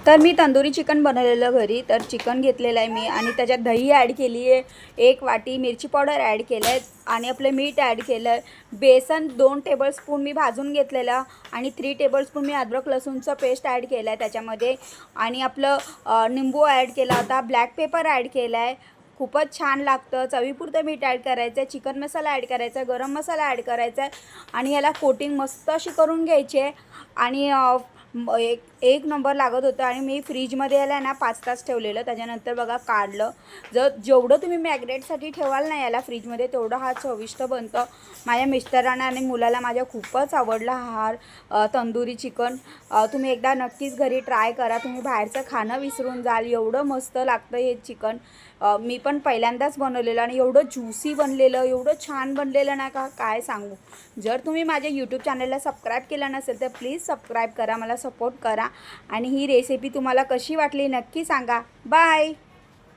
तर मी तंदुरी चिकन बनवलेलं घरी. तर चिकन घेतलेलं आहे मी आणि त्याच्यात दही ॲड केली आहे, 1 वाटी मिरची पावडर ॲड केलं आहे आणि आपलं मीठ ॲड केलं आहे. बेसन 2 टेबलस्पून मी भाजून घेतलेलं आणि 3 टेबलस्पून मी अद्रक लसूणचं पेस्ट ॲड केलं आहे त्याच्यामध्ये आणि आपलं निंबू ॲड केला होता, ब्लॅक पेपर ॲड केला आहे. खूपच छान लागतं. चवीपुरतं मीठ ॲड करायचं आहे, चिकन मसाला ॲड करायचा आहे, गरम मसाला ॲड करायचा आहे आणि याला कोटिंग मस्त अशी करून घ्यायची आहे आणि एक नंबर लागत होतं आणि मी फ्रीजमध्ये याला ना 5 तास ठेवलेलं. त्याच्यानंतर बघा काढलं. जेवढं तुम्ही मॅग्नेटसाठी ठेवाल ना याला फ्रीजमध्ये तेवढं हा चविष्ट बनतं. माझ्या मिस्टरांना आणि मुलाला माझ्या खूपच आवडला हा तंदुरी चिकन. तुम्ही एकदा नक्कीच घरी ट्राय करा. तुम्ही बाहेरचं खाणं विसरून जाल, एवढं मस्त लागतं हे चिकन. मी पण पहिल्यांदाच बनवलेलं आणि एवढं ज्युसी बनलेलं, एवढं छान बनलेलं ना का काय सांगू. जर तुम्ही माझ्या यूट्यूब चॅनलला सबस्क्राईब केलं नसेल तर प्लीज सबस्क्राईब करा, मला सपोर्ट करा आणि ही रेसिपी तुम्हाला कशी वाटली नक्की सांगा. बाय.